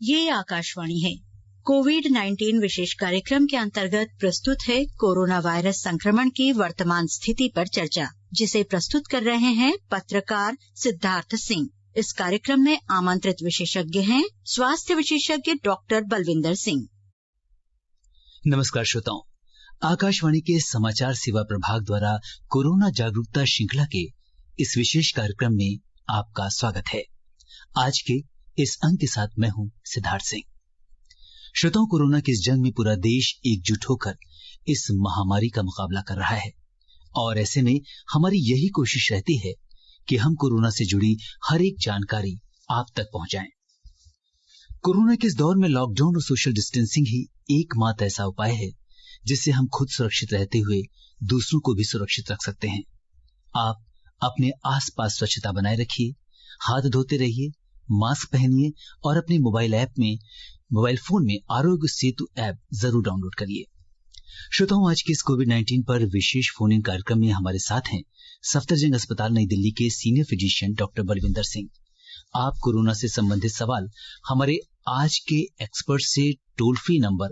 ये आकाशवाणी है। कोविड-19 विशेष कार्यक्रम के अंतर्गत प्रस्तुत है कोरोना वायरस संक्रमण की वर्तमान स्थिति पर चर्चा, जिसे प्रस्तुत कर रहे हैं पत्रकार सिद्धार्थ सिंह। इस कार्यक्रम में आमंत्रित विशेषज्ञ हैं स्वास्थ्य विशेषज्ञ डॉक्टर बलविंदर सिंह। नमस्कार श्रोताओं, आकाशवाणी के समाचार सेवा प्रभाग द्वारा कोरोना जागरूकता श्रृंखला के इस विशेष कार्यक्रम में आपका स्वागत है। आज के इस अंक के साथ मैं हूं सिद्धार्थ सिंह। श्रोताओं, कोरोना की इस जंग में पूरा देश एकजुट होकर इस महामारी का मुकाबला कर रहा है और ऐसे में हमारी यही कोशिश रहती है कि हम कोरोना से जुड़ी हर एक जानकारी आप तक पहुंचाएं। कोरोना के इस दौर में लॉकडाउन और सोशल डिस्टेंसिंग ही एकमात्र ऐसा उपाय है जिससे हम खुद सुरक्षित रहते हुए दूसरों को भी सुरक्षित रख सकते हैं। आप अपने आसपास स्वच्छता बनाए रखिए, हाथ धोते रहिए, मास्क पहनिए और अपने मोबाइल फोन में आरोग्य सेतु ऐप जरूर डाउनलोड करिए। श्रोताओं, आज के इस कोविड-19 पर विशेष फोन इन कार्यक्रम में हमारे साथ हैं सफदरजंग अस्पताल नई दिल्ली के senior physician doctor Balwinder Singh. आप कोरोना से संबंधित सवाल हमारे आज के एक्सपर्ट से टोल फ्री नंबर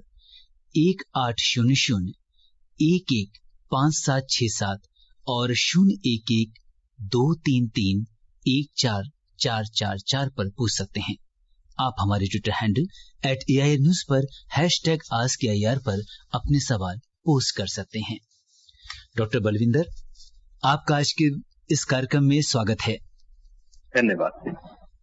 1800-115767 और 011-233-14444 पर पूछ सकते हैं। आप हमारे ट्विटर हैंडल @AIR News पर #AskAIR पर अपने सवाल पोस्ट कर सकते हैं। डॉक्टर बलविंदर, आपका आज के इस कार्यक्रम में स्वागत है। धन्यवाद।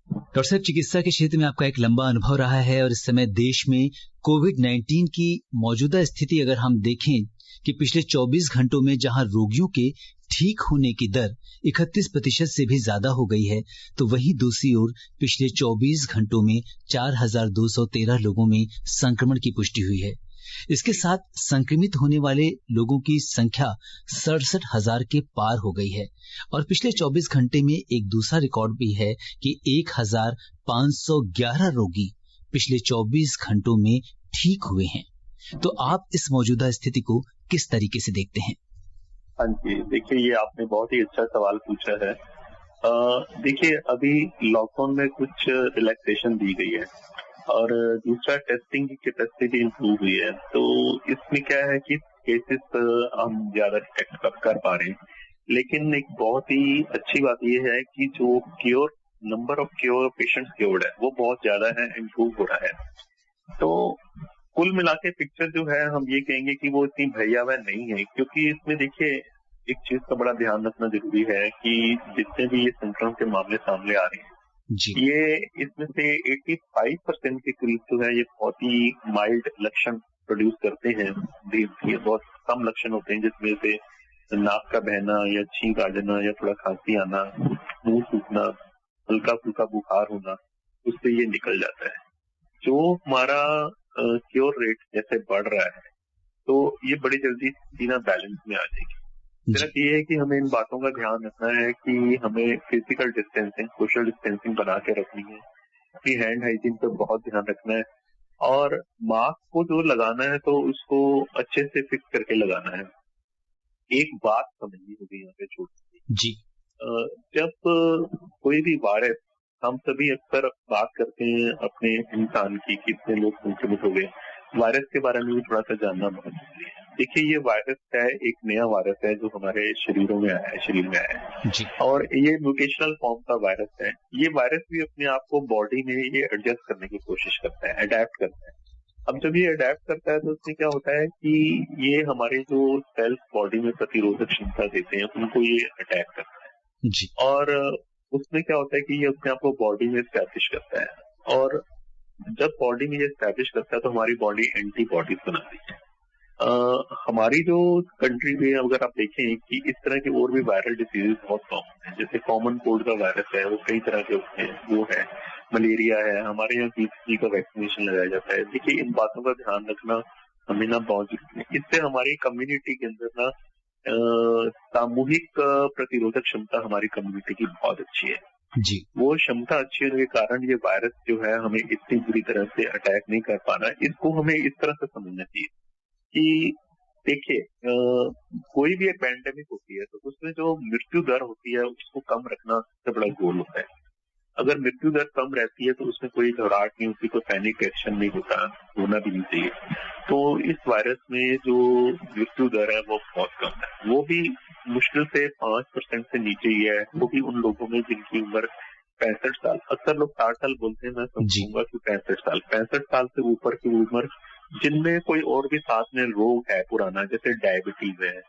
डॉक्टर साहब, चिकित्सा के क्षेत्र में आपका एक लंबा अनुभव रहा है और इस समय देश में कोविड-19 की मौजूदा स्थिति अगर हम देखें कि पिछले 24 घंटों में जहां रोगियों के ठीक होने की दर 31% से भी ज्यादा हो गई है, तो वहीं दूसरी ओर पिछले 24 घंटों में 4213 लोगों में संक्रमण की पुष्टि हुई है। इसके साथ संक्रमित होने वाले लोगों की संख्या 67,000 के पार हो गई है और पिछले 24 घंटे में एक दूसरा रिकॉर्ड भी है कि 1511 रोगी पिछले 24 घंटों में ठीक हुए हैं। तो आप इस मौजूदा स्थिति को किस तरीके से देखते हैं? हाँ जी, देखिए, ये आपने बहुत ही अच्छा सवाल पूछा है। देखिए, अभी लॉकडाउन में कुछ रिलैक्सेशन दी गई है और दूसरा टेस्टिंग की कैपेसिटी इंप्रूव हुई है। तो इसमें क्या है कि केसेस हम ज्यादा डिटेक्ट कर पा रहे हैं, लेकिन एक बहुत ही अच्छी बात ये है कि जो नंबर ऑफ पेशेंट्स क्योर्ड है वो बहुत ज्यादा है, इंप्रूव हो रहा है। तो कुल मिला के पिक्चर जो है, हम ये कहेंगे कि वो इतनी भयावह नहीं है, क्योंकि इसमें देखिए एक चीज का बड़ा ध्यान रखना जरूरी है कि जितने भी ये संक्रमण के मामले सामने आ रहे हैं जी, ये इसमें से 85% के करीब जो है ये बहुत ही माइल्ड लक्षण प्रोड्यूस करते हैं। ये बहुत कम लक्षण होते हैं जिसमें से नाक का बहना या छींक आ जाना या थोड़ा खांसी आना, मुंह सूखना, हल्का फुल्का बुखार होना, उससे ये निकल जाता है। जो हमारा क्योर रेट जैसे बढ़ रहा है तो ये बड़ी जल्दी सीना बैलेंस में आ जाएगी। सिर्फ ये है कि हमें इन बातों का ध्यान रखना है कि हमें फिजिकल डिस्टेंसिंग, सोशल डिस्टेंसिंग बना के रखनी है, अपनी हैंड हाइजीन पर बहुत ध्यान रखना है और मास्क को जो लगाना है तो उसको अच्छे से फिक्स करके लगाना है। एक बात समझनी होगी यहाँ पे छोटी जी, जब कोई भी वायरस, हम सभी अक्सर बात करते हैं अपने इंसान की, कितने लोग संक्रमित हो गए। वायरस के बारे में भी थोड़ा सा जानना बहुत जरूरी है। देखिए, ये वायरस है, एक नया वायरस है जो हमारे शरीर में आया है जी, और ये म्यूटेशनल फॉर्म का वायरस है। ये वायरस भी अपने आप को बॉडी में ये एडजस्ट करने की कोशिश करता है, अडेप्ट करता है। अब जब ये अडेप्ट करता है तो उसमें क्या होता है कि ये हमारे जो सेल्स बॉडी में प्रतिरोधक क्षमता देते हैं उनको ये अटैक करता है जी, और उसमें क्या होता है कि ये अपने आप को बॉडी में स्टैब्लिश करता है और जब बॉडी में ये स्टैब्लिश करता है तो हमारी बॉडी एंटीबॉडीज बनाती है। हमारी जो कंट्री में अगर आप देखें कि इस तरह के और भी वायरल डिसीजेज बहुत कॉमन है, जैसे कॉमन कोल्ड का वायरस है, वो कई तरह के होते हैं, वो है मलेरिया है, हमारे यहाँ BCG का वैक्सीनेशन लगाया जाता है। देखिए, इन बातों का ध्यान रखना हमें ना बहुत जरूरी है। इससे हमारी कम्युनिटी के अंदर ना सामूहिक प्रतिरोधक क्षमता हमारी कम्युनिटी की बहुत अच्छी है जी, वो क्षमता अच्छी होने के कारण ये वायरस जो है हमें इतनी बुरी तरह से अटैक नहीं कर पा रहा है। इसको हमें इस तरह से समझना चाहिए कि देखिए, कोई भी एक पैंडेमिक होती है तो उसमें जो मृत्यु दर होती है उसको कम रखना सबसे बड़ा गोल होता है। अगर मृत्यु दर कम रहती है तो उसमें कोई घबराहट नहीं होती, कोई पैनिक एक्शन नहीं होता, होना भी नहीं चाहिए। तो इस वायरस में जो मृत्यु दर है वो बहुत कम है, वो भी मुश्किल से 5% से नीचे ही है, वो भी उन लोगों में जिनकी उम्र 65 साल, अक्सर लोग 60 साल बोलते हैं, मैं समझूंगा कि 65 साल से ऊपर की उम्र जिनमें कोई और भी साथ में रोग है पुराना, जैसे डायबिटीज है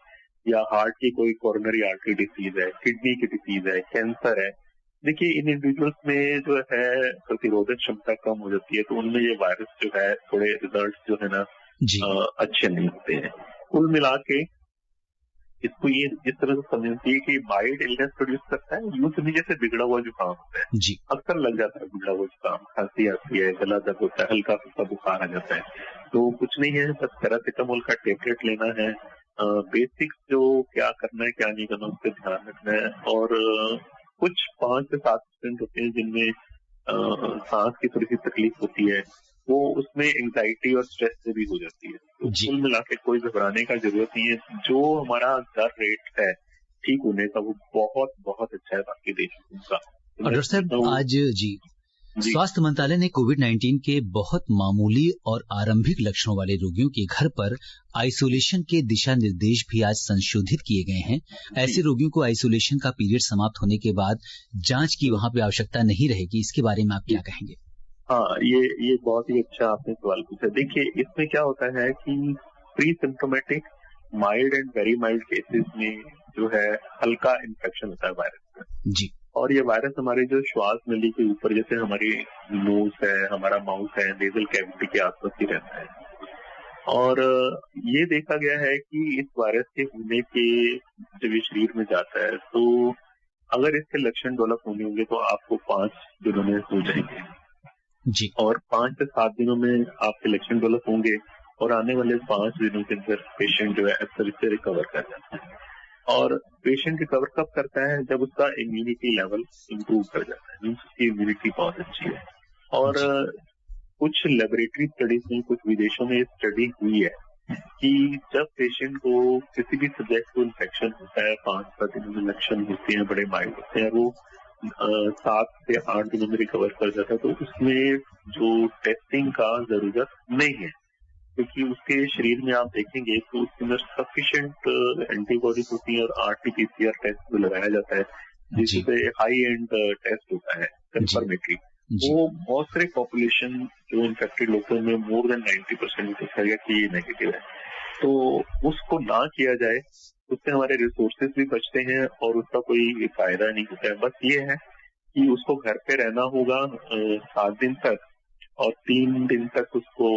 या हार्ट की कोई कोरोनरी आर्टरी डिसीज है, किडनी की डिसीज है, कैंसर है। देखिए इन इंडिविजुअल्स में जो है प्रतिरोधक क्षमता कम हो जाती है, तो उनमें ये वायरस जो है थोड़े रिजल्ट जो है ना अच्छे नहीं होते हैं। कुल मिला के इसको ये इस तरह से समझना चाहिए कि माइल्ड इलनेस प्रोड्यूस करता है, यूं समझिए जैसे बिगड़ा हुआ जुकाम होता है जी। अक्सर लग जाता है, बिगड़ा हुआ जुकाम, खांसी आती है, गला दर्द होता है, हल्का फुल्का बुखार आ जाता है, तो कुछ नहीं है, बस पैरासिटामोल का टेबलेट लेना है। बेसिक्स जो क्या करना है क्या नहीं करना उस पर ध्यान रखना है। और कुछ 5 से 7% होते हैं जिनमें सांस की थोड़ी सी तकलीफ होती है, वो उसमें एंजाइटी और स्ट्रेस से भी हो जाती है। तो कुल मिला के कोई घबराने का जरूरत नहीं है, जो हमारा दर रेट है ठीक होने का वो बहुत बहुत अच्छा है बाकी देशों का। और डॉक्टर साहब आज स्वास्थ्य मंत्रालय ने कोविड-19 के बहुत मामूली और आरंभिक लक्षणों वाले रोगियों के घर पर आइसोलेशन के दिशा निर्देश भी आज संशोधित किए गए हैं। ऐसे रोगियों को आइसोलेशन का पीरियड समाप्त होने के बाद जांच की वहां पे आवश्यकता नहीं रहेगी। इसके बारे में आप क्या कहेंगे? हाँ, ये बहुत ही अच्छा आपने सवाल पूछा। देखिए इसमें क्या होता है कि pre symptomatic, mild and very mild cases में जो है हल्का इन्फेक्शन होता है वायरस का जी। और ये वायरस हमारे जो श्वास नली के ऊपर, जैसे हमारी नोज है, हमारा माउथ है, नेजल कैविटी के आसपास ही रहता है। और ये देखा गया है कि इस वायरस के होने के जब ये शरीर में जाता है तो अगर इसके लक्षण डेवलप होने होंगे तो आपको 5 दिनों में हो जाएंगे जी। और 5 से 7 दिनों में आपके लक्षण डेवलप होंगे और आने वाले 5 दिनों के अंदर पेशेंट जो है अक्सर इससे रिकवर कर जाता है। और पेशेंट रिकवर कब करता है? जब उसका इम्यूनिटी लेवल इम्प्रूव कर जाता है, मीन्स उसकी इम्यूनिटी बहुत अच्छी है। और कुछ लेबोरेटरी स्टडीज में, कुछ विदेशों में स्टडी हुई है कि जब पेशेंट को किसी भी सब्जेक्ट को इन्फेक्शन होता है, 5-7 दिनों में लक्षण होते हैं, बड़े माइल्ड होते हैं, वो 7 से 8 दिनों में रिकवर कर जाता है, तो उसमें जो टेस्टिंग का जरूरत नहीं है, क्योंकि उसके शरीर में आप देखेंगे तो उसके अंदर सफिशिएंट एंटीबॉडीज होती है और RT-PCR टेस्ट जो लगाया जाता है, जिससे हाई एंड टेस्ट होता है कंफर्मेटरी, वो बहुत सारे पॉपुलेशन जो इन्फेक्टेड लोगों में मोर देन 90% देखा गया कि ये नेगेटिव है। तो उसको ना किया जाए, उससे हमारे रिसोर्सेज भी बचते हैं और उसका कोई फायदा नहीं होता है। बस ये है कि उसको घर पे रहना होगा 7 दिन तक और 3 दिन तक उसको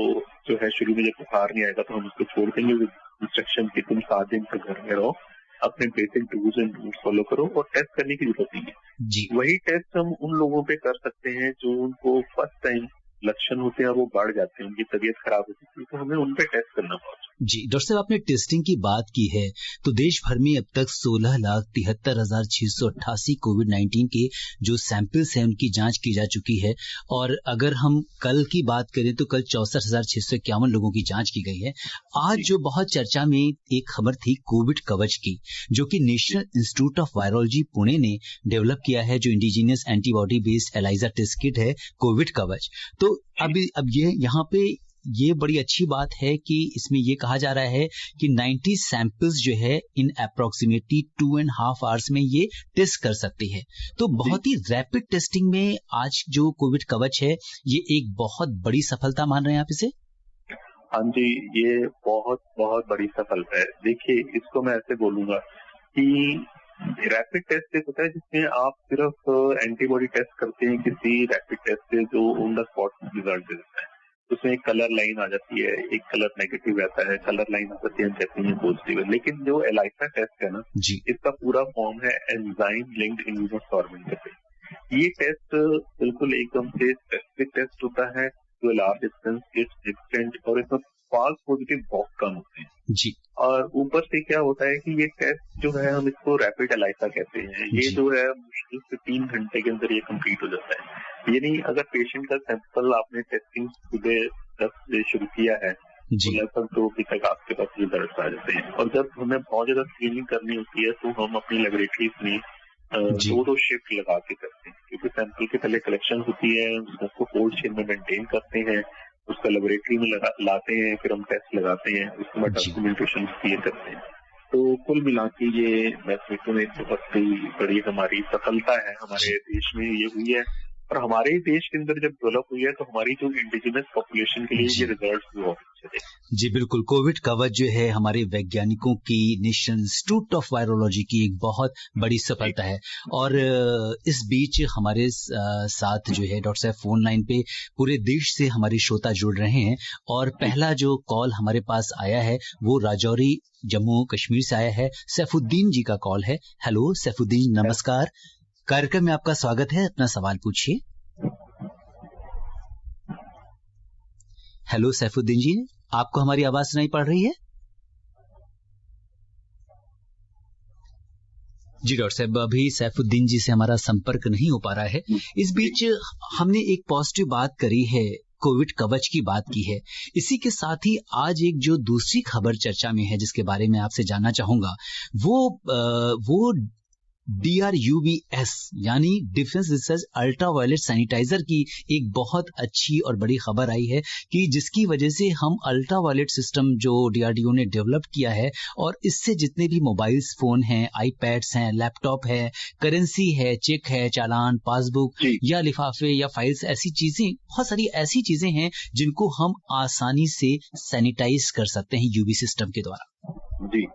जो है शुरू में जब बुखार नहीं आएगा तो हम उसको छोड़ देंगे इंस्ट्रक्शन की तुम 7 दिन तक घर में रहो, अपने basic do's and rules follow करो और टेस्ट करने की जरूरत नहीं है जी। वही टेस्ट हम उन लोगों पे कर सकते हैं जो उनको फर्स्ट टाइम लक्षण होते हैं, वो बढ़ जाते हैं, उनकी तबीयत खराब होती है, तो हमें उन पे टेस्ट करना पड़ता है। जी डॉक्टर साहब, आपने टेस्टिंग की बात की है तो देश भर में अब तक 16,73,688 कोविड-19 के जो सैंपल्स हैं उनकी जांच की जा चुकी है और अगर हम कल की बात करें तो कल 64,651 लोगों की जांच की गई है। आज जो बहुत चर्चा में एक खबर थी कोविड कवच की, जो कि national institute of virology Pune ने डेवलप किया है, जो indigenous antibody based ELISA test kit है कोविड कवच। तो अब ये यहाँ पे ये बड़ी अच्छी बात है कि इसमें ये कहा जा रहा है कि 90 सैंपल्स जो है इन अप्रोक्सीमेटली 2.5 आवर्स में ये टेस्ट कर सकती है। तो बहुत ही रैपिड टेस्टिंग में आज जो कोविड कवच है ये एक बहुत बड़ी सफलता मान रहे हैं आप इसे? हाँ जी, ये बहुत बहुत बड़ी सफलता है। देखिए इसको मैं ऐसे बोलूंगा कि रैपिड टेस्ट एक होता है जिसमें आप सिर्फ एंटीबॉडी टेस्ट करते हैं किसी रैपिड टेस्ट से जो ऑन द स्पॉट रिजल्ट दे देता है। उसमें एक कलर लाइन आ जाती है, एक कलर नेगेटिव रहता है, कलर लाइन आ जाती है जैसे ही पॉजिटिव है। लेकिन जो एलाइसा टेस्ट है ना जी, इसका पूरा फॉर्म है एंजाइम लिंक्ड इम्यूनोसॉर्बेंट। ये टेस्ट बिल्कुल एकदम से स्पेसिफिक टेस्ट होता है जो लार्ज डिस्टेंस इट्स डिफरेंट और इसमें फॉल्स पॉजिटिव बहुत कम होते हैं जी। और ऊपर से क्या होता है कि ये टेस्ट जो है हम इसको रैपिड एलाइसा कहते हैं, ये जो है मुश्किल से 3 घंटे के अंदर ये कंप्लीट हो जाता है। यानी अगर पेशेंट का सैंपल आपने टेस्टिंग सुबह 10 बजे शुरू किया है तो लगभग 2 बजे तक आपके पास रिजल्ट आ जाते हैं। और जब हमें बहुत ज्यादा स्क्रीनिंग करनी होती है तो हम अपनी लेबोरेटरीज में 2-2 शिफ्ट लगा के करते हैं, क्योंकि सैंपल के पहले कलेक्शन होती है, उसको कोल्ड चेन में मेंटेन करते हैं, उसका लेबोरेटरी में लाते हैं, फिर हम टेस्ट लगाते हैं, उसके बाद डॉक्यूमेंटेशन क्लियर करते हैं। तो कुल मिला के ये मैं समझता हूँ एक बहुत ही बड़ी हमारी सफलता है हमारे देश में ये हुई है, और हमारे देश के अंदर जब डेवलप हुई है तो हमारी जो इंडिजिनस पॉपुलेशन के लिए ये रिजल्ट भी बहुत अच्छे थे। जी बिल्कुल, कोविड कवच जो है हमारे वैज्ञानिकों की नेशनल इंस्टीट्यूट ऑफ वायरोलॉजी की एक बहुत बड़ी सफलता है। और इस बीच हमारे साथ जो है डॉक्टर साहब फोन लाइन पे पूरे देश से हमारे श्रोता जुड़ रहे हैं, और पहला जो कॉल हमारे पास आया है वो राजौरी जम्मू कश्मीर से आया है। सैफुद्दीन जी का कॉल है। हेलो सैफुद्दीन, नमस्कार, कार्यक्रम में आपका स्वागत है, अपना सवाल पूछिए। हेलो सैफुद्दीन जी, आपको हमारी आवाज सुनाई पड़ रही है? जी डॉक्टर साहब, अभी सैफुद्दीन जी से हमारा संपर्क नहीं हो पा रहा है। इस बीच हमने एक पॉजिटिव बात करी है, कोविड कवच की बात की है। इसी के साथ ही आज एक जो दूसरी खबर चर्चा में है जिसके बारे में आपसे जानना चाहूंगा, वो DRUVS यानी डिफेंस रिसर्च अल्ट्रावायलेट सैनिटाइजर की एक बहुत अच्छी और बड़ी खबर आई है कि जिसकी वजह से हम अल्ट्रावायलेट सिस्टम जो DRDO ने डेवलप किया है, और इससे जितने भी मोबाइल्स फोन हैं, आईपैड्स हैं, लैपटॉप है, करेंसी है, चेक है, चालान, पासबुक या लिफाफे या फाइल्स, ऐसी चीजें, बहुत सारी ऐसी चीजें हैं जिनको हम आसानी से सैनिटाइज कर सकते हैं यूवी सिस्टम के द्वारा। जी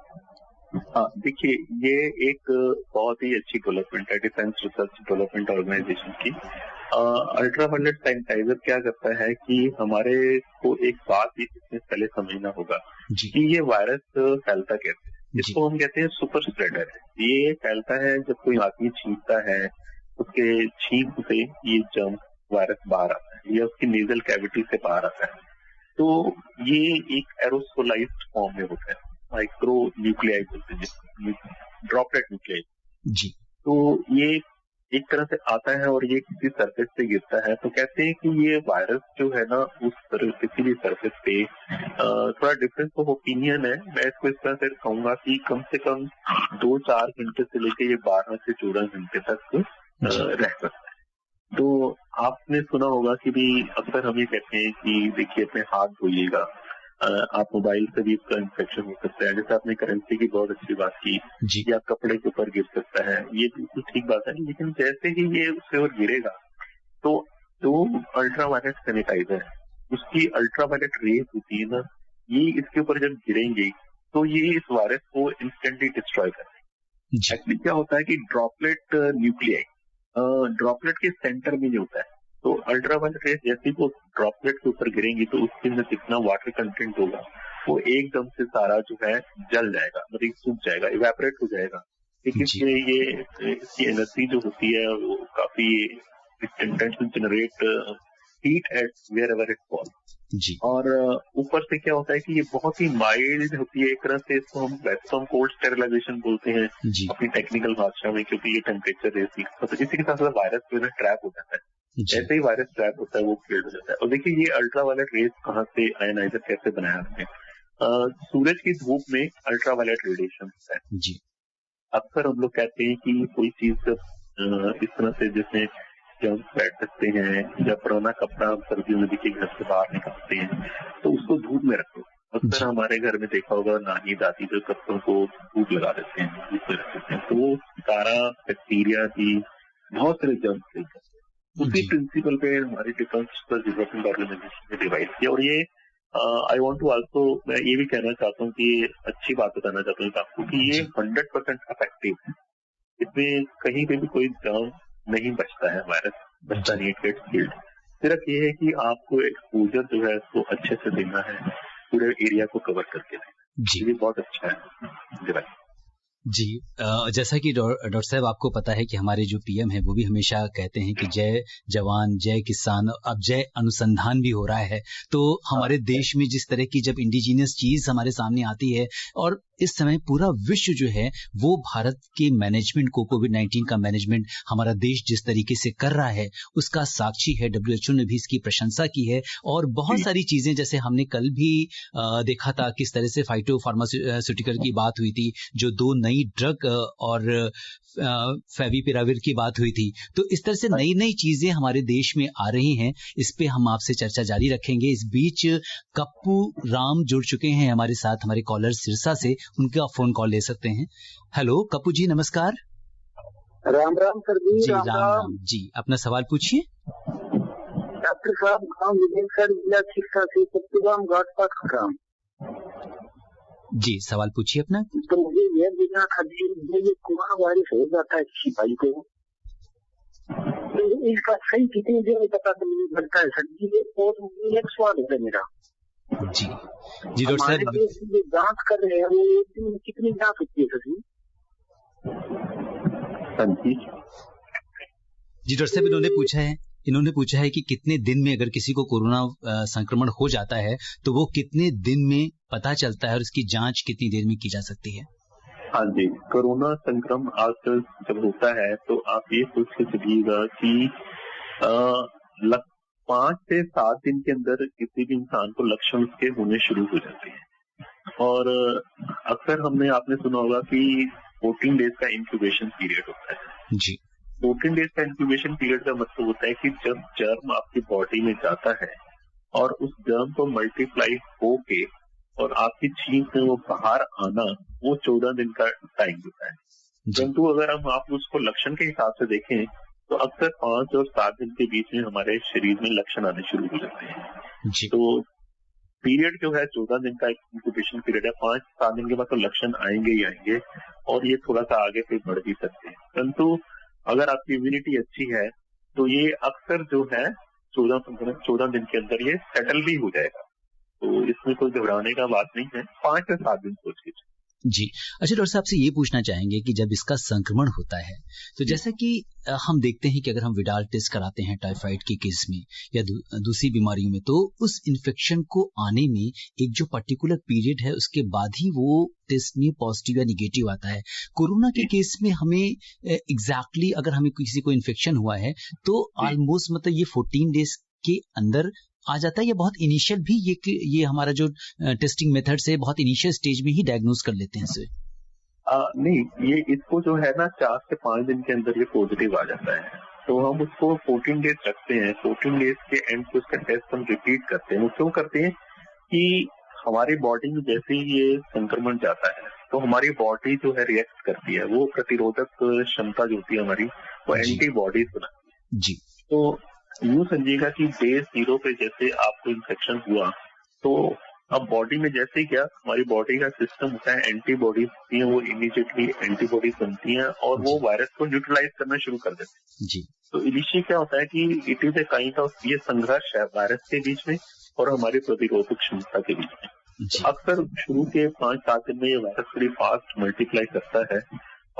हाँ, देखिए ये एक बहुत ही अच्छी डेवलपमेंट है डिफेंस रिसर्च डेवलपमेंट ऑर्गेनाइजेशन की। अल्ट्रावायलेट सैनिटाइजर क्या करता है कि हमारे को एक बात इसमें पहले समझना होगा कि ये वायरस फैलता कैसे है। इसको हम कहते हैं सुपर स्प्रेडर है। ये फैलता है जब कोई आदमी छींकता है, उसके छींक से ये जर्म वायरस बाहर आता है या उसकी नेजल कैविटी से बाहर आता है। तो ये एक एरोसोलाइज्ड फॉर्म में होता है, माइक्रो न्यूक्लियाई बोलते हैं, ड्रॉपलेट न्यूक्लियाई जी। तो ये एक तरह से आता है और ये किसी सरफेस पे गिरता है, तो कहते हैं कि ये वायरस जो है ना उस किसी भी सरफेस पे थोड़ा डिफरेंस ऑफ ओपिनियन है। मैं इसको इस तरह से कहूंगा कि कम से कम 2-4 घंटे से लेके ये 12 से 14 घंटे तक रह सकता है। तो आपने सुना होगा कि भी अक्सर हम ये कहते हैं कि देखिए अपने हाथ धोइएगा, आप मोबाइल से भी इसका इन्फेक्शन हो सकता है। जैसे आपने करेंसी की बहुत अच्छी बात की, या कपड़े के ऊपर गिर सकता है, ये बिल्कुल ठीक बात है। लेकिन जैसे ही ये उसके ऊपर गिरेगा तो जो अल्ट्रावायलेट सैनिटाइजर है उसकी अल्ट्रावायलेट रेज होती है ना, ये इसके ऊपर जब गिरेंगे तो ये इस वायरस को इंस्टेंटली डिस्ट्रॉय करेंगे। एक्चुअली क्या होता है कि ड्रॉपलेट न्यूक्लियाई ड्रॉपलेट के सेंटर में जो होता है, तो अल्ट्रावायलेट रेज जैसे ही वो ड्रॉपलेट के ऊपर गिरेंगी तो उसके अंदर जितना वाटर कंटेंट होगा वो एकदम से सारा जो है जल जाएगा, मतलब सूख जाएगा, इवेपोरेट हो जाएगा। लेकिन ये इसकी एनर्जी जो होती है वो काफी generate heat at wherever it fall जी। और ऊपर से क्या होता है कि ये बहुत ही माइल्ड होती है, एक तरह से इसको हम वैक्यूम कोल्ड स्टेरिलाइजेशन बोलते हैं अपनी टेक्निकल भाषा में, क्योंकि ये टेम्परेचर रहती है। तो इसी के साथ वायरस जो है ट्रैप हो जाता है। जैसे ही वायरस ट्रैप होता है वो क्लियर हो जाता है। और देखिए ये अल्ट्रावायलेट रेज कहाँ से, आयनाइजर कैसे बनाया हमने, सूरज की धूप में अल्ट्रावायलेट रेडिएशन होता है जी। अक्सर हम लोग कहते हैं कि कोई चीज इस तरह से जिसमें जब बैठ सकते हैं, या पुराना कपड़ा हम सर्दियों में देखिए घर से बाहर निकालते हैं तो उसको धूप में रखो। अक्सर हमारे घर में देखा होगा नानी दादी जो कपड़ों को धूप लगा देते हैं, धूप में रख देते हैं, तो वो सारा बैक्टीरिया की बहुत सारे जर्म्स उसी प्रिंसिपल पे हमारी डिफेंस डेवलपमेंट ऑर्गेनाइजेशन ने डिवाइस किया। और ये आई वांट टू आल्सो, मैं ये भी कहना चाहता हूँ कि अच्छी बात बताना चाहता हूँ आपको कि ये 100% इफेक्टिव है। इसमें कहीं पे भी कोई जर्म नहीं बचता है, वायरस बचता नहीं है, फील्ड। सिर्फ ये है कि आपको एक्सपोजर जो है उसको अच्छे से देना है, पूरे एरिया को कवर करके देना। ये बहुत अच्छा है डिवाइस जी। जैसा कि डॉक्टर साहब आपको पता है कि हमारे जो पीएम है वो भी हमेशा कहते हैं कि जय जवान जय किसान, अब जय अनुसंधान भी हो रहा है। तो हमारे देश में जिस तरह की जब इंडिजिनियस चीज हमारे सामने आती है, और इस समय पूरा विश्व जो है वो भारत के मैनेजमेंट को, कोविड-19 का मैनेजमेंट हमारा देश जिस तरीके से कर रहा है उसका साक्षी है। WHO ने भी इसकी प्रशंसा की है, और बहुत सारी चीजें, जैसे हमने कल भी देखा था किस तरह से फाइटो फार्मास्यूटिकल की बात हुई थी, जो 2 नई ड्रग और फेविपिराविर की बात हुई थी। तो इस तरह से नई नई चीजें हमारे देश में आ रही हैं, इस पे हम आपसे चर्चा जारी रखेंगे। इस बीच कप्पू राम जुड़ चुके हैं हमारे साथ, हमारे कॉलर सिरसा से, उनका फोन कॉल ले सकते हैं। हेलो कप्पू जी, नमस्कार। राम राम सर जी। राम जी, अपना सवाल पूछिए। डॉक्टर साहब, गाँव विजयसर, जिला सिरसा से सत्तूगाम घाटपाट ग्राम। जी, सवाल पूछिए अपना। तो मुझे यह देखना था जी, ये कोरोना वायरस हो जाता है किसी भाई को, तो इसका सही कितनी देर में पता लगता है सर जी? और मुझे एक सवाल है मेरा। जी डॉक्टर साहब, जांच कर रहे हैं, वो एक दिन में कितनी जांच होती है सर जी? जी डॉक्टर साहब, इन्होंने पूछा है कि कितने दिन में अगर किसी को कोरोना संक्रमण हो जाता है तो वो कितने दिन में पता चलता है और इसकी जांच कितनी देर में की जा सकती है? हाँ जी, कोरोना संक्रमण आजकल जब होता है तो आप ये सोच के चलिएगा कि 5 से 7 दिन के अंदर किसी भी इंसान को लक्षण उसके होने शुरू हो जाते हैं। और अक्सर आपने सुना होगा कि 14 डेज का इंक्यूबेशन पीरियड होता है। जी, 14 डेज का इंक्यूबेशन पीरियड का मतलब होता है कि जब जर्म आपकी बॉडी में जाता है और उस जर्म को मल्टीप्लाई होके और आपकी छींक में वो बाहर आना, वो 14 दिन का टाइम होता है। परंतु अगर आप उसको लक्षण के हिसाब से देखें तो अक्सर 5 और 7 दिन के बीच में हमारे शरीर में लक्षण आने शुरू हो जाते हैं। तो पीरियड जो है 14 दिन का इंक्यूबेशन पीरियड है। 5-7 दिन के बाद तो लक्षण आएंगे ही आएंगे और ये थोड़ा सा आगे फिर बढ़ भी सकते हैं। परंतु अगर आपकी इम्यूनिटी अच्छी है तो ये अक्सर जो है 14 दिन के अंदर ये सेटल भी हो जाएगा। तो इसमें कोई घबराने का बात नहीं है। 5 से 7 दिन सोच लीजिए। जी, अच्छा डॉक्टर साहब से ये पूछना चाहेंगे कि जब इसका संक्रमण होता है तो जैसा कि हम देखते हैं कि अगर हम विडाल टेस्ट कराते हैं टाइफाइड के केस में या दूसरी बीमारियों में, तो उस इन्फेक्शन को आने में एक जो पर्टिकुलर पीरियड है उसके बाद ही वो टेस्ट में पॉजिटिव या निगेटिव आता है। कोरोना के केस में हमें एग्जैक्टली अगर हमें किसी को इन्फेक्शन हुआ है तो ऑलमोस्ट मतलब ये 14 डेज के अंदर आ जाता है या बहुत इनिशियल भी ये हमारा जो टेस्टिंग मेथड से बहुत इनिशियल स्टेज में ही डायग्नोज कर लेते हैं इसे? नहीं, ये इसको जो है ना 4 से 5 दिन के अंदर ये पॉजिटिव आ जाता है। तो हम उसको 14 डेज रखते हैं। 14 डेज के एंड पे उसका टेस्ट हम रिपीट करते हैं। वो क्यों करते हैं कि हमारी बॉडी में जैसे ही ये संक्रमण जाता है तो हमारी बॉडी जो है रिएक्ट करती है, वो प्रतिरोधक क्षमता जो होती है हमारी, वो एंटीबॉडीज बनाती है। जी, तो यूं समझिएगा कि डे 0 पे जैसे आपको इन्फेक्शन हुआ तो अब बॉडी में जैसे ही क्या हमारी बॉडी का सिस्टम होता है, एंटीबॉडीज होती है, वो इमीडिएटली एंटीबॉडीज बनती हैं और वो वायरस को न्यूट्रलाइज करना शुरू कर देते हैं। जी, तो इनिशियली क्या होता है कि it is a kind of ये संघर्ष है वायरस के बीच में और हमारी प्रतिरोधक क्षमता के बीच में। तो अक्सर शुरू के 5-7 दिन में ये वायरस बड़ी फास्ट मल्टीप्लाई करता है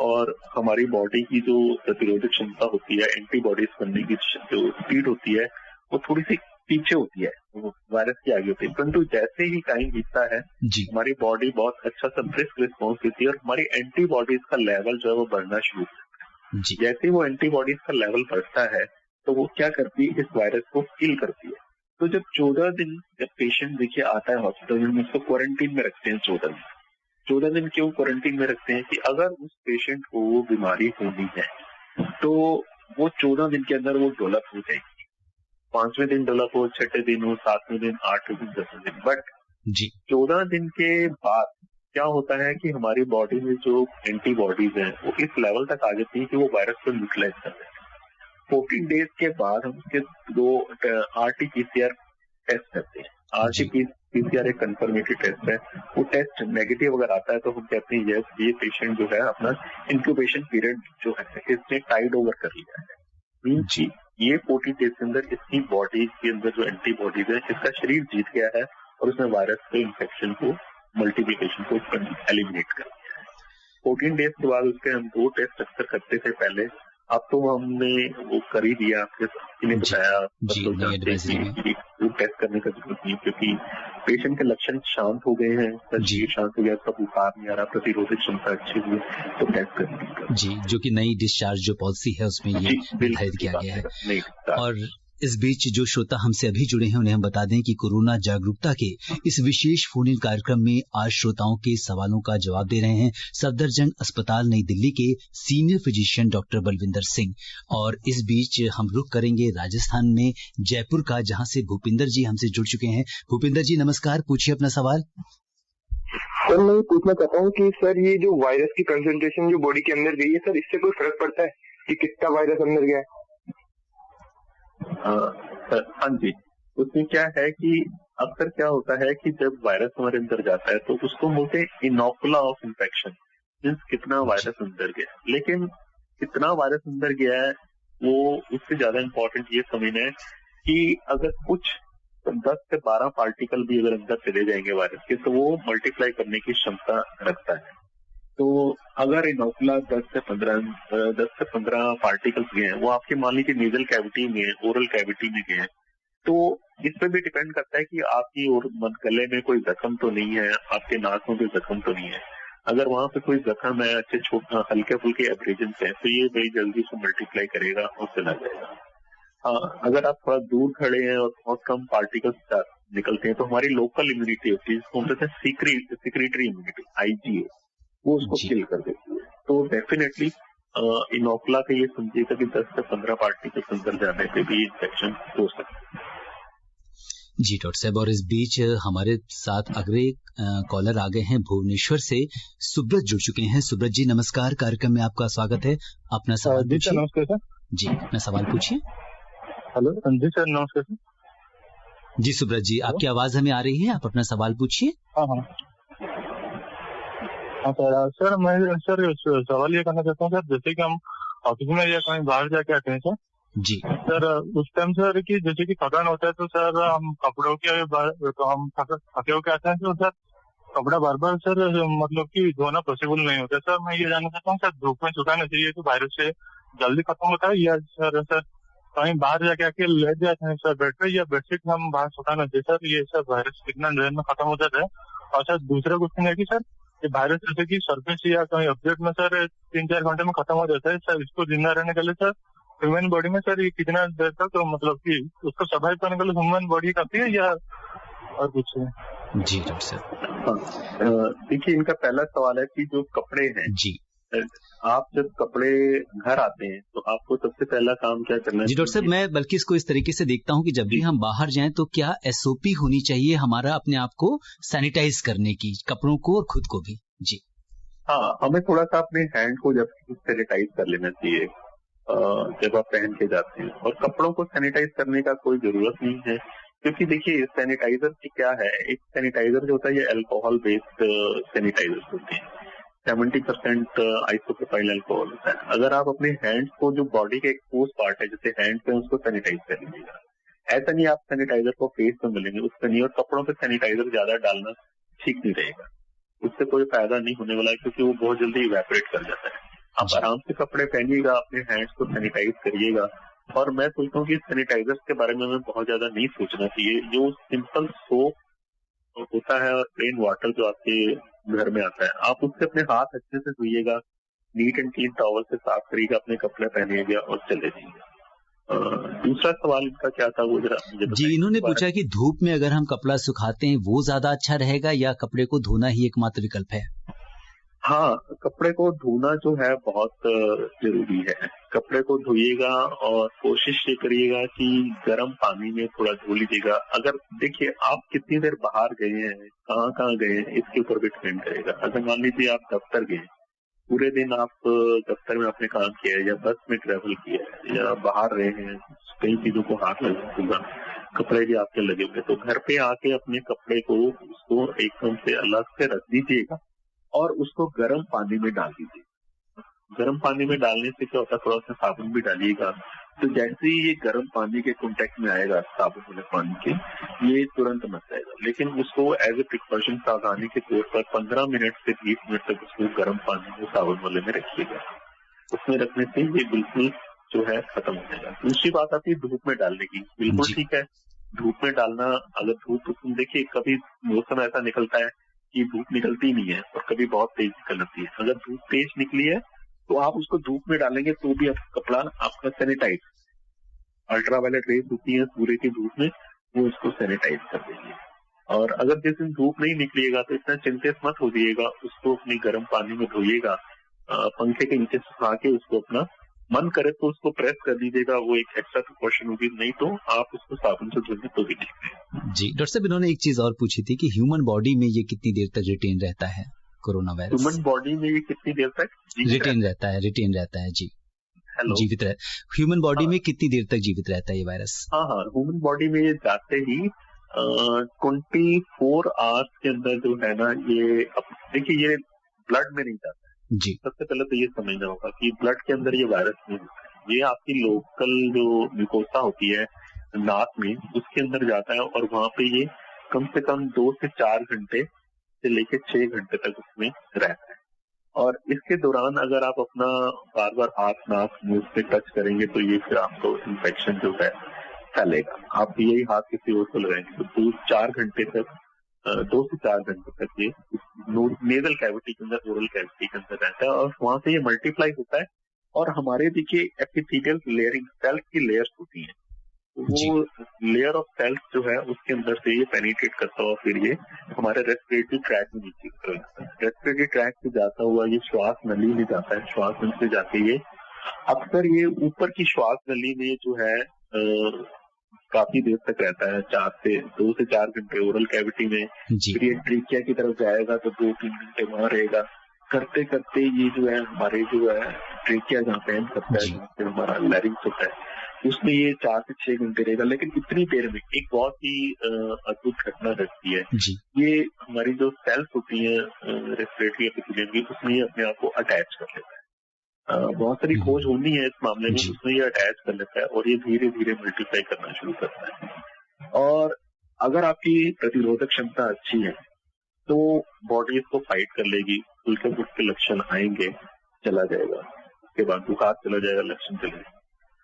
और हमारी बॉडी की जो प्रतिरोधक क्षमता होती है, एंटीबॉडीज बनने की जो स्पीड होती है, वो थोड़ी सी पीछे होती है, वो वायरस की आगे होती है। परंतु जैसे ही टाइम बीतता है हमारी बॉडी बहुत अच्छा सा ब्रिस्क रिस्पॉन्स देती है और हमारी एंटीबॉडीज का लेवल जो है वो बढ़ना शुरू होता है। जैसे ही वो एंटीबॉडीज का लेवल बढ़ता है तो वो क्या करती है, इस वायरस को किल करती है। तो जब 14 दिन जब पेशेंट देखिए आता है हॉस्पिटल में, उसको क्वारंटीन में रखते हैं 14 दिन क्यों क्वारंटीन में रखते हैं कि अगर उस पेशेंट को वो बीमारी होनी है तो वो 14 दिन के अंदर वो डेवलप हो जाएगी। 5वें दिन डेवलप हो, 6वें दिन हो, 7वें दिन, 8वें दिन, 10वें दिन। बट 14 दिन के बाद क्या होता है कि हमारी बॉडी में जो एंटीबॉडीज हैं वो इस लेवल तक आ जाती है कि वो वायरस को न्यूट्रलाइज कर देते हैं। 14 डेज के बाद हम उसके 2 RT-PCR टेस्ट करते हैं। RT-PCR एक कंफर्मेटरी टेस्ट है। वो टेस्ट नेगेटिव अगर आता है तो हम कहते हैं यस, ये पेशेंट जो है अपना इंक्यूबेशन पीरियड जो है इसने टाइड ओवर कर लिया है। मीन्स ये 14 डेज के अंदर इसकी बॉडी के अंदर जो एंटीबॉडीज है इसका शरीर जीत गया है और उसने वायरस के इन्फेक्शन को, मल्टीप्लिकेशन को एलिमिनेट कर दिया है। 14 डेज के बाद उसके हम 2 टेस्ट अक्सर करते थे पहले, अब तो हमने वो कर ही दिया। आपने बताया टेस्ट करने का जरूरत नहीं, क्योंकि पेशेंट के लक्षण शांत हो गए हैं, शरीर शांत हो गया, उसका बुखार नहीं आ रहा, प्रतिरोधक क्षमता अच्छी हुई, तो टेस्ट करने का। जी, जो कि नई डिस्चार्ज जो पॉलिसी है उसमें ये निर्धारित किया गया है। और इस बीच जो श्रोता हमसे अभी जुड़े हैं उन्हें हम बता दें कि कोरोना जागरूकता के इस विशेष फोन इन कार्यक्रम में आज श्रोताओं के सवालों का जवाब दे रहे हैं सफदरजंग अस्पताल नई दिल्ली के senior physician doctor Balwinder Singh. और इस बीच हम रुख करेंगे राजस्थान में जयपुर का, जहां से भूपिंदर जी हमसे जुड़ चुके हैं। भूपिंदर जी नमस्कार, पूछिए अपना सवाल। सर मैं पूछना चाहता हूँ कि सर ये जो वायरस की कंसंट्रेशन जो बॉडी के अंदर गई है सर, इससे कोई फर्क पड़ता है कि कितना वायरस अंदर गया है? हाँ जी, उसमें क्या है कि अक्सर क्या होता है कि जब वायरस हमारे अंदर जाता है तो उसको बोलते हैं इनोकुला ऑफ इन्फेक्शन, मीन्स कितना वायरस अंदर गया। लेकिन कितना वायरस अंदर गया है वो उससे ज्यादा इम्पोर्टेंट ये समझना है कि अगर कुछ 10 से 12 पार्टिकल भी अगर अंदर चले जाएंगे वायरस के तो वो मल्टीप्लाई करने की क्षमता रखता है। तो अगर इनोकुला 10 से 15 पार्टिकल्स गए हैं, वो आपके मान लीजिए नेजल कैविटी में, ओरल कैविटी में गए हैं, तो इस पे भी डिपेंड करता है कि आपकी और गले में कोई जख्म तो नहीं है, आपके नाकों पे जख्म तो नहीं है। अगर वहां पे कोई जख्म है, अच्छे छोटे हल्के फुल्के एब्रेजन है, तो ये बड़ी जल्दी से मल्टीप्लाई करेगा और चला जाएगा। अगर आप थोड़ा दूर खड़े हैं और बहुत कम पार्टिकल्स निकलते हैं तो हमारी लोकल इम्यूनिटी होती है, जिसको बोलते हैं सिक्रेटरी इम्यूनिटी, IgA, वो उसको किल कर देती है। तो डेफिनेटली इनोकुला का ये समझिएगा कि 10 से 15 पार्टिकल्स अंदर जाने से भी इन्फेक्शन हो सकता है। जी डॉक्टर साहब, और इस बीच हमारे साथ अगले कॉलर आ गए हैं भुवनेश्वर से, सुब्रत जुड़ चुके हैं। सुब्रत जी नमस्कार, कार्यक्रम में आपका स्वागत है। अपना सवाल पूछिए। नमस्कार सर। जी अपना सवाल पूछिए। हेलो जी सर, नमस्कार सर। जी सुब्रत जी, आपकी आवाज हमें आ रही है, आप अपना सवाल पूछिए। हाँ सर मैं सवाल ये करना चाहता हूँ सर, जैसे कि हम ऑफिस में या कहीं बाहर जाके आते हैं सर जी सर, उस टाइम सर कि जैसे कि थकान होता है तो सर हम कपड़ों के तो हम थके होके आते हैं तो सर कपड़ा बार बार सर मतलब कि धोना पॉसिबल नहीं होता। सर मैं ये जानना चाहता हूँ सर, धूप में सुखाना चाहिए तो वायरस से जल्दी खत्म होता है, या सर कहीं बाहर जाके आके लेट जाते हैं सर बेड पे, या बेडशीट हम बाहर सुखाना चाहिए सर, ये सर वायरस कितना देर में खत्म हो जाता है? और सर दूसरा क्वेश्चन है कि सर ये वायरस जैसे कि सरफेस या कहीं ऑब्जेक्ट में सर 3-4 घंटे में खत्म हो जाता है सर, इसको जिंदा रहने के लिए सर ह्यूमन बॉडी में सर ये कितना देर तक तो मतलब कि उसको सर्वाइव करने के लिए ह्यूमन बॉडी काफी है या और कुछ है? जी डॉक्टर साहब। देखिए, इनका पहला सवाल है कि जो कपड़े हैं जी, आप जब कपड़े घर आते हैं तो आपको सबसे पहला काम क्या करना है? जी डॉक्टर साहब, मैं बल्कि इसको इस तरीके से देखता हूँ कि जब भी हम बाहर जाएं तो क्या SOP होनी चाहिए हमारा अपने आप को सैनिटाइज करने की, कपड़ों को और खुद को भी। जी हाँ, हमें थोड़ा सा अपने हैंड को जब सैनिटाइज कर लेना चाहिए जब आप पहन के जाते हैं, और कपड़ों को सैनिटाइज करने का कोई जरूरत नहीं है, क्योंकि देखिए सैनिटाइजर की क्या है, एक सैनिटाइजर जो होता है ये अल्कोहल बेस्ड सैनिटाइजर होते हैं, 70% आइसोप्रोपाइल अल्कोहल होता है। अगर आप अपने हैंड्स को, जो बॉडी का एक्सपोज पार्ट है जैसे हैंड्स पे, उसको सैनिटाइज कर लीजिएगा। ऐसा नहीं आप सैनिटाइजर को फेस पे मिलेंगे उससे नहीं, और कपड़ों पे सैनिटाइजर ज्यादा डालना ठीक नहीं रहेगा, उससे कोई फायदा नहीं होने वाला है, क्योंकि वो बहुत जल्दी इवेपोरेट कर जाता है। आप आराम से कपड़े पहनिएगा, अपने हैंड्स को सैनिटाइज करिएगा। और मैं सोचता हूँ कि सैनिटाइजर्स के बारे में हमें बहुत ज्यादा नहीं सोचना चाहिए। जो सिंपल सोप होता है और प्लेन वाटर जो आपके घर में आता है, आप उससे अपने हाथ अच्छे से धोइएगा, नीट एंड क्लीन टॉवल से साफ करिएगा, अपने कपड़े पहनिएगा और चले जाइएगा। दूसरा सवाल इनका क्या था वो जरा मुझे बताइए। जी, इन्होंने पूछा कि धूप में अगर हम कपड़ा सुखाते हैं वो ज्यादा अच्छा रहेगा या कपड़े को धोना ही एकमात्र विकल्प है? हाँ, कपड़े को धोना जो है बहुत जरूरी है। कपड़े को धोइएगा और कोशिश ये करिएगा कि गर्म पानी में थोड़ा धो लीजिएगा। अगर देखिए आप कितनी देर बाहर गए हैं, कहाँ गए हैं, इसके ऊपर भी डिपेंड करेगा। अगर मान लीजिए आप दफ्तर गए, पूरे दिन आप दफ्तर में आपने काम किया है या बस में ट्रेवल किया है या बाहर रहे हैं, कई चीजों को हाथ लगा, कपड़े भी आपके लगे हुए, तो घर पे आके अपने कपड़े को उसको एकदम से अलग से रख दीजिएगा और उसको गर्म पानी में डाल दीजिए। गर्म पानी में डालने से क्या होता है, थोड़ा सा साबुन भी डालिएगा, तो जैसे ही ये गर्म पानी के कांटेक्ट में आएगा साबुन वाले पानी के, ये तुरंत मच जाएगा। लेकिन उसको एज ए प्रिकॉशन सावधानी के तौर पर 15 मिनट से 20 मिनट तक उसको गर्म पानी में साबुन वाले में रखिएगा। उसमें रखने से ये बिल्कुल जो है खत्म हो जाएगा। दूसरी बात आती है धूप में डालने की। बिल्कुल ठीक है, धूप में डालना, अगर धूप, देखिए कभी मौसम ऐसा निकलता है कि धूप निकलती नहीं है और कभी बहुत तेज निकल आती है। अगर धूप तेज निकली है तो आप उसको धूप में डालेंगे तो भी कपड़ा आपका सैनिटाइज, अल्ट्रावायलेट रेज होती है सूर्य की धूप में, वो उसको सैनिटाइज कर देगी। और अगर जिस दिन धूप नहीं निकलिएगा तो इतना चिंतित मत हो जाइएगा, उसको अपने गर्म पानी में धोइएगा, पंखे के नीचे सुखा के उसको अपना मन करे तो उसको प्रेस कर दीजिएगा, वो एक एक्स्ट्रा प्रिकॉशन होगी, नहीं तो आप उसको साबुन से धोएंगे तो भी ठीक है। जी डॉक्टर साहब, इन्होंने एक चीज और पूछी थी कि ह्यूमन बॉडी में ये कितनी देर तक रिटेन रहता है कोरोना वायरस? ह्यूमन बॉडी में ये कितनी देर तक रिटेन रहता है जी। हेलो, जीवित ह्यूमन बॉडी में कितनी देर तक जीवित रहता है ये वायरस? हाँ, ह्यूमन बॉडी में ये जाते ही 24 आवर्स के अंदर जो है ना, ये देखिए ये ब्लड में नहीं जाता जी। सबसे पहले तो ये समझना होगा कि ब्लड के अंदर ये वायरस नहीं होता है, ये आपकी लोकल जो म्यूकोसा होती है नाक में, उसके अंदर जाता है और वहां पे ये कम से कम 2 से 4 घंटे से लेकर 6 घंटे तक उसमें रहता है। और इसके दौरान अगर आप अपना बार बार हाथ नाक मुंह से टच करेंगे तो ये फिर आपको इन्फेक्शन जो है फैलेगा। आप यही हाथ किसी और को लगाएंगे तो 2 से 4 घंटे तक ये नेजल कैविटी के अंदर, ओरल कैविटी के अंदर रहता है और वहां से ये मल्टीप्लाई होता है। और हमारे देखिए एपिथेलियल लेयरिंग सेल्स की लेयर्स होती हैं, वो लेयर ऑफ सेल्स जो है उसके अंदर से ये पेनिट्रेट करता हुआ फिर ये हमारे रेस्पिरेटरी ट्रैक में नीचे उतर जाता है। रेस्पिरेटरी ट्रैक से जाता हुआ ये श्वास नली में जाता है, श्वास नली से जाके ये अक्सर ये ऊपर की श्वास नली में जो है काफी देर तक रहता है, 2 से 4 घंटे ओरल कैविटी में। फिर ये ट्रीकिया की तरफ जाएगा तो 2-3 घंटे वहां रहेगा। करते करते ये जो है हमारे जो है ट्रीकिया जहाँ पे एंड करता है, जहाँ पे हमारा लैरिंक्स होता है, उसमें ये 4 से 6 घंटे रहेगा। लेकिन इतनी देर में एक बहुत ही अद्भुत घटना घटती है। ये हमारी जो सेल्स होती है रेस्पिरेटरी एपिथेलियम की, उसमें ये अपने आप को अटैच कर लेता है। बहुत सारी खोज होनी है इस मामले में, उसमें ये अटैच कर लेता है और ये धीरे धीरे मल्टीप्लाई करना शुरू करता है। और अगर आपकी प्रतिरोधक क्षमता अच्छी है तो बॉडी इसको फाइट कर लेगी, हल्के फुल्के लक्षण आएंगे, चला जाएगा, उसके बाद बुखार चला जाएगा, लक्षण चले जाएगा।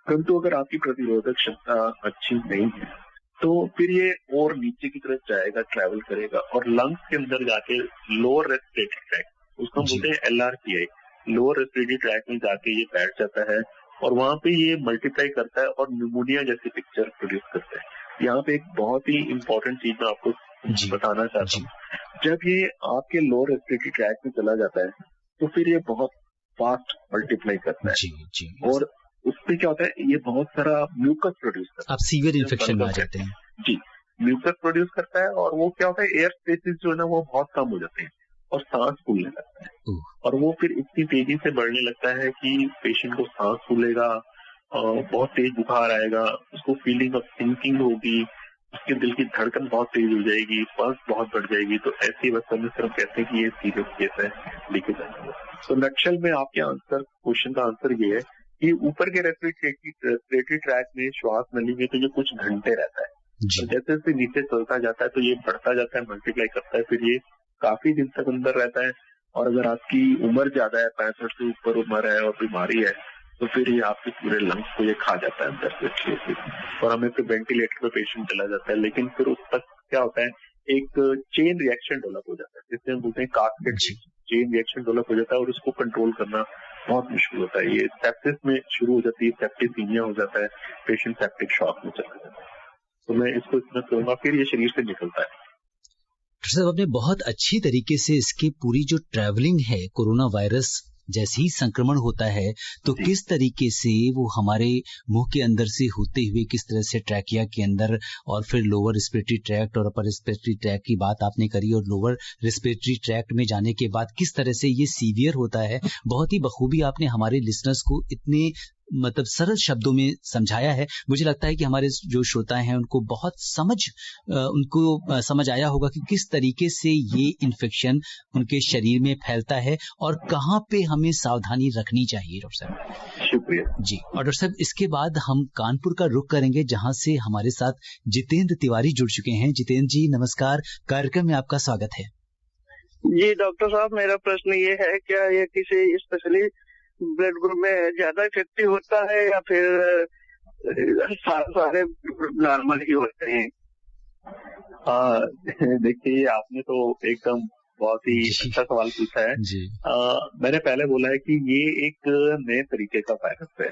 परंतु अगर आपकी प्रतिरोधक क्षमता अच्छी नहीं है तो फिर ये और नीचे की तरफ जाएगा, ट्रैवल करेगा और लंग्स के अंदर जाके लोअर रेस्पिरेटरी ट्रैक, उसको बोलते हैं LRTI, लोअर रेस्पिरेटरी ट्रैक में जाके ये बैठ जाता है और वहां पे ये मल्टीप्लाई करता है और न्यूमोनिया जैसी पिक्चर प्रोड्यूस करता है। यहाँ पे एक बहुत ही इंपॉर्टेंट चीज मैं आपको बताना चाहता हूँ, जब ये आपके लोअर रेस्पिरेटरी ट्रैक में चला जाता है तो फिर ये बहुत फास्ट मल्टीप्लाई करता है और उससे क्या होता है, ये बहुत सारा म्यूकस प्रोड्यूस करता है। आप सीवियर इन्फेक्शन में आ जाते हैं। जी, म्यूकस प्रोड्यूस करता है और वो क्या होता है, एयर स्पेसिस जो है ना वो बहुत कम हो जाते हैं और सांस फूलने लगता है और वो फिर इतनी तेजी से बढ़ने लगता है कि पेशेंट को सांस फूलेगा और बहुत तेज बुखार आएगा, उसको फीलिंग ऑफ सिंकिंग होगी, उसके दिल की धड़कन बहुत तेज हो जाएगी, पल्स बहुत बढ़ जाएगी। तो ऐसी अवस्था में सिर्फ कहते हैं कि ये सीरियस केस है, लेके जाएंगे। तो नक्शल में आपके क्वेश्चन का आंसर ये है कि ऊपर के रेस्पिरेटरी ट्रैक में, श्वास नली में तो ये कुछ घंटे रहता है, तो जैसे जैसे नीचे चलता जाता है तो ये बढ़ता जाता है, मल्टीप्लाई करता है, फिर ये काफी दिन तक अंदर रहता है। और अगर आपकी उम्र ज्यादा है, 65 से ऊपर उम्र है और बीमारी है, तो फिर ये आपके पूरे लंग्स को ये खा जाता है अंदर से और हमें फिर वेंटिलेटर पे पेशेंट चला जाता है। लेकिन फिर उस तक क्या होता है, एक चेन रिएक्शन डेवलप हो जाता है, जिससे हम बोलते हैं कास्केड चेन रिएक्शन डेवलप हो जाता है और उसको कंट्रोल करना बहुत मुश्किल होता है। ये सेप्सिस में शुरू हो जाती है, सेप्टिसीमिया हो जाता है, पेशेंट सेप्टिक शॉक में चला जाता है। तो मैं इसको इतना करूंगा, फिर ये शरीर से निकलता है। साहब, आपने बहुत अच्छी तरीके से इसकी पूरी जो ट्रैवलिंग है, कोरोना वायरस जैसे ही संक्रमण होता है तो किस तरीके से वो हमारे मुंह के अंदर से होते हुए किस तरह से ट्रैकिया के अंदर और फिर लोअर रेस्पिरेटरी ट्रैक्ट और अपर रेस्पिरेटरी ट्रैक्ट की बात आपने करी और लोअर रेस्पिरेटरी ट्रैक्ट में जाने के बाद किस तरह से ये सीवियर होता है, बहुत ही बखूबी आपने हमारे लिसनर्स को इतने मतलब सरल शब्दों में समझाया है। मुझे लगता है कि हमारे जो श्रोता हैं उनको बहुत समझ आया होगा कि किस तरीके से ये इन्फेक्शन उनके शरीर में फैलता है और कहाँ पे हमें सावधानी रखनी चाहिए। डॉक्टर साहब शुक्रिया जी। और डॉक्टर साहब, इसके बाद हम कानपुर का रुख करेंगे जहाँ से हमारे साथ जितेंद्र तिवारी जुड़ चुके हैं। जितेंद्र जी नमस्कार, कार्यक्रम में आपका स्वागत है। जी डॉक्टर साहब, मेरा प्रश्न ये है, क्या ये किसी स्पेशली ब्लड ग्रुप में ज्यादा इफेक्टिव होता है या फिर सारे नॉर्मल ही होते हैं? देखिए, आपने तो एकदम बहुत ही अच्छा सवाल पूछा है जी। मैंने पहले बोला है कि ये एक नए तरीके का वायरस है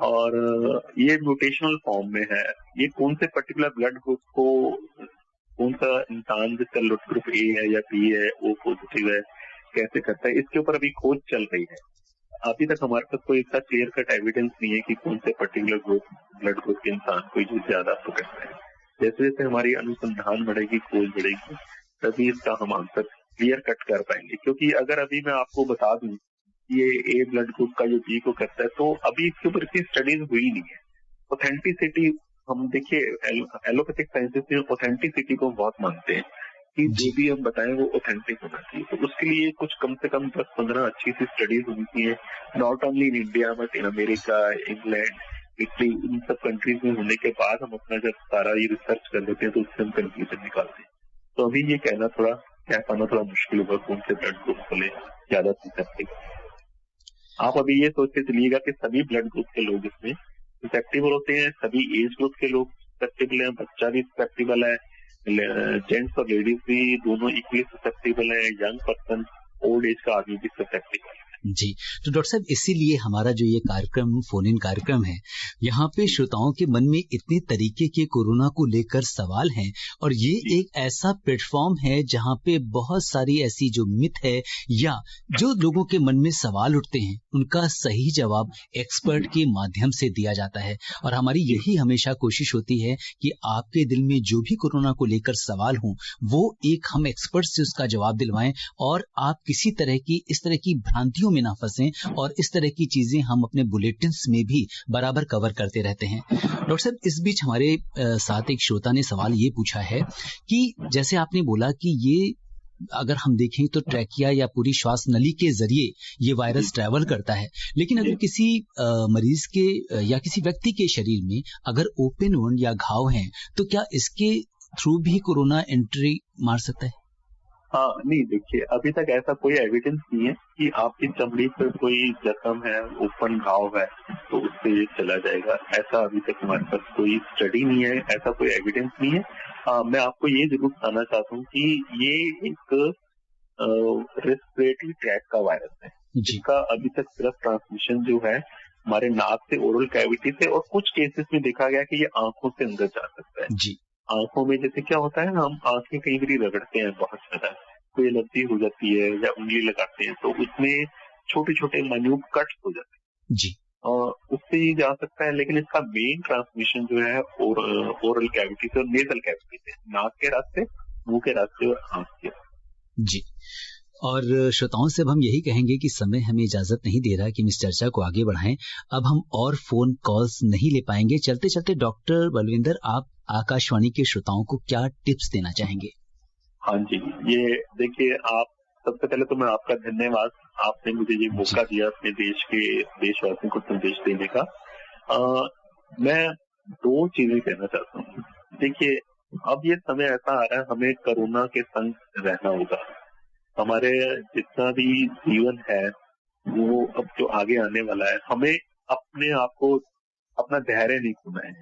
और ये म्यूटेशनल फॉर्म में है। ये कौन से पर्टिकुलर ब्लड ग्रुप को, कौन सा इंसान जिसका ब्लड ग्रुप ए है या बी है, ओ पॉजिटिव है, कैसे करता है, इसके ऊपर अभी खोज चल रही है। अभी तक हमारे पास कोई इतना क्लियर कट एविडेंस नहीं है कि कौन से पर्टिकुलर ब्लड ग्रुप के इंसान को ये ज्यादा पकड़ता है। जैसे जैसे हमारी अनुसंधान बढ़ेगी, खोज बढ़ेगी, तभी इसका हम आंसर क्लियर कट कर पाएंगे। क्योंकि अगर अभी मैं आपको बता दूं ये ए ब्लड ग्रुप का जो बी को करता है, तो अभी इसके ऊपर इतनी स्टडीज हुई नहीं है। ऑथेंटिसिटी, हम देखिए एलोपैथिक साइंसेस में ऑथेंटिसिटी को बहुत मानते हैं कि जो भी हम बताएं वो ऑथेंटिक होना चाहिए। तो उसके लिए कुछ कम से कम 10-15 अच्छी सी स्टडीज होनी चाहिए, not only in India but in America, England, Italy, इन सब कंट्रीज में होने के बाद हम अपना जब सारा ये रिसर्च कर लेते हैं तो उससे हम कंक्लूजन निकालते हैं। तो अभी ये कह पाना थोड़ा मुश्किल होगा कौन से ब्लड ग्रुप को ले ज्यादा ससेप्टिबल। आप अभी ये सोच के चलिएगा कि सभी ब्लड ग्रुप के लोग इसमें ससेप्टिबल होते हैं, सभी एज ग्रुप के लोग ससेप्टिबल हैं, बच्चा भी ससेप्टिबल है, जेंट्स और लेडीज भी दोनों इक्वली ससेप्टिबल है, यंग पर्सन, ओल्ड एज का आदमी भी ससेप्टिबल है। जी, तो डॉक्टर साहब इसीलिए हमारा जो ये कार्यक्रम फोन इन कार्यक्रम है, यहाँ पे श्रोताओं के मन में इतने तरीके के कोरोना को लेकर सवाल हैं और ये एक ऐसा प्लेटफॉर्म है जहाँ पे बहुत सारी ऐसी जो मिथ है या जो लोगों के मन में सवाल उठते हैं उनका सही जवाब एक्सपर्ट के माध्यम से दिया जाता है। और हमारी यही हमेशा कोशिश होती है कि आपके दिल में जो भी कोरोना को लेकर सवाल हों वो एक हम एक्सपर्ट से उसका जवाब दिलवाएं और आप किसी तरह की इस तरह की भ्रांतियों में ना फंसें। और इस तरह की चीजें हम अपने बुलेटिन्स में भी बराबर कवर करते रहते हैं। डॉक्टर साहब इस बीच हमारे साथ एक श्रोता ने सवाल ये पूछा है कि जैसे आपने बोला कि ये अगर हम देखें तो ट्रैकिया या पूरी श्वास नली के जरिए ये वायरस ट्रैवल करता है, लेकिन अगर किसी मरीज के या किसी व्यक्ति के शरीर में अगर ओपन वुंड या घाव हैं तो क्या इसके थ्रू भी कोरोना एंट्री मार सकता है? हाँ, नहीं, देखिए अभी तक ऐसा कोई एविडेंस नहीं है कि आपकी चमड़ी पर कोई जख्म है, ओपन घाव है तो उससे ये चला जाएगा। ऐसा अभी तक हमारे पास कोई स्टडी नहीं है, ऐसा कोई एविडेंस नहीं है। मैं आपको ये जरूर बताना चाहता हूँ कि ये एक रेस्पिरेटरी ट्रैक का वायरस है जिसका अभी तक सिर्फ ट्रांसमिशन जो है हमारे नाक से, ओरल कैविटी से, और कुछ केसेस में देखा गया कि ये आंखों से अंदर जा सकता है। जी, आंखों में जैसे क्या होता है, हम आंखें कई बार रगड़ते हैं बहुत ज्यादा, कोई एलर्जी हो जाती है या उंगली लगाते हैं तो उसमें छोटे छोटे माइन्यूट कट्स हो जाते हैं जी, और उससे ही जा सकता है। लेकिन इसका मेन ट्रांसमिशन जो है ओरल कैविटी से और नेजल कैविटी से, नाक के रास्ते, मुंह के रास्ते और आंख के रास्ते। जी, और श्रोताओं से अब हम यही कहेंगे कि समय हमें इजाजत नहीं दे रहा कि हम इस चर्चा को आगे बढ़ाएं। अब हम और फोन कॉल्स नहीं ले पाएंगे। चलते चलते डॉक्टर बलविंदर, आप आकाशवाणी के श्रोताओं को क्या टिप्स देना चाहेंगे? हाँ जी, ये देखिए, आप सबसे पहले तो मैं आपका धन्यवाद, आपने मुझे ये मौका दिया अपने देश के देशवासियों को संदेश देने का। मैं 2 चीजें कहना चाहता हूँ। देखिए, अब ये समय ऐसा आ रहा है, हमें कोरोना के संग रहना होगा। हमारे जितना भी जीवन है वो अब जो आगे आने वाला है, हमें अपने आप को, अपना धैर्य नहीं खोना है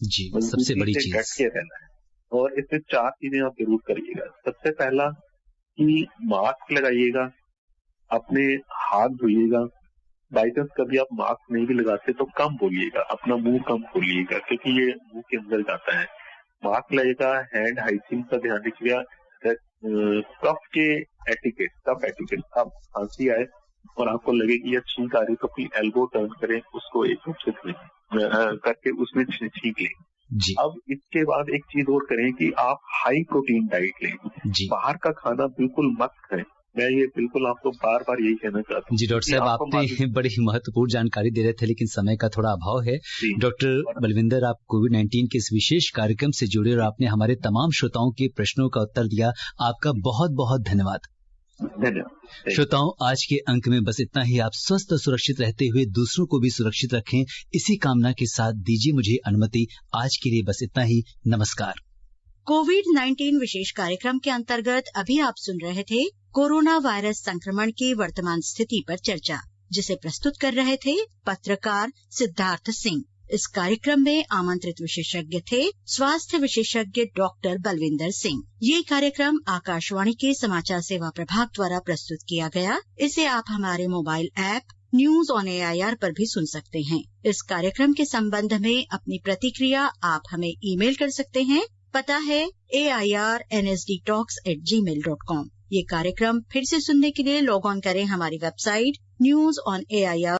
जी, सबसे बड़ी चीज डट के रहना है। और इसमें 4 चीजें आप जरूर करिएगा। सबसे पहला कि मास्क लगाइएगा, अपने हाथ धोइएगा। बाई चांस कभी आप मास्क नहीं भी लगाते तो कम बोलिएगा, अपना मुंह कम खोलिएगा क्योंकि ये मुंह के अंदर जाता है। मास्क लगेगा, हैंड हाइजीन का ध्यान रखिएगा, कफ के एटिकेट, आप खांसी आए और आपको लगे कि यह छींक आ रही तो अपनी एल्बो टर्न करें, उसको एक रूप से करके उसमें छींक लें। जी, अब इसके बाद एक चीज और करें कि आप हाई प्रोटीन डाइट लें। जी, बाहर का खाना बिल्कुल मत खाएं। मैं ये बिल्कुल आपको बार बार यही कहना चाहता हूँ। जी डॉक्टर साहब, आपने बड़ी महत्वपूर्ण जानकारी दे रहे थे लेकिन समय का थोड़ा अभाव है। डॉक्टर बलविंदर, आप कोविड-19 के इस विशेष कार्यक्रम से जुड़े और आपने हमारे तमाम श्रोताओं के प्रश्नों का उत्तर दिया। आपका बहुत बहुत धन्यवाद। श्रोताओं, आज के अंक में बस इतना ही। आप स्वस्थ और सुरक्षित रहते हुए दूसरों को भी सुरक्षित रखें, इसी कामना के साथ दीजिए मुझे अनुमति। आज के लिए बस इतना ही। नमस्कार। कोविड-19 विशेष कार्यक्रम के अंतर्गत अभी आप सुन रहे थे कोरोना वायरस संक्रमण की वर्तमान स्थिति पर चर्चा, जिसे प्रस्तुत कर रहे थे पत्रकार सिद्धार्थ सिंह। इस कार्यक्रम में आमंत्रित विशेषज्ञ थे स्वास्थ्य विशेषज्ञ डॉक्टर बलविंदर सिंह। ये कार्यक्रम आकाशवाणी के समाचार सेवा प्रभाग द्वारा प्रस्तुत किया गया। इसे आप हमारे mobile app news on AIR पर भी सुन सकते हैं। इस कार्यक्रम के संबंध में अपनी प्रतिक्रिया आप हमें ईमेल कर सकते हैं। पता है airnsdtalks@gmail.com। ये कार्यक्रम फिर से सुनने के लिए लॉग ऑन करें हमारी वेबसाइट newsonair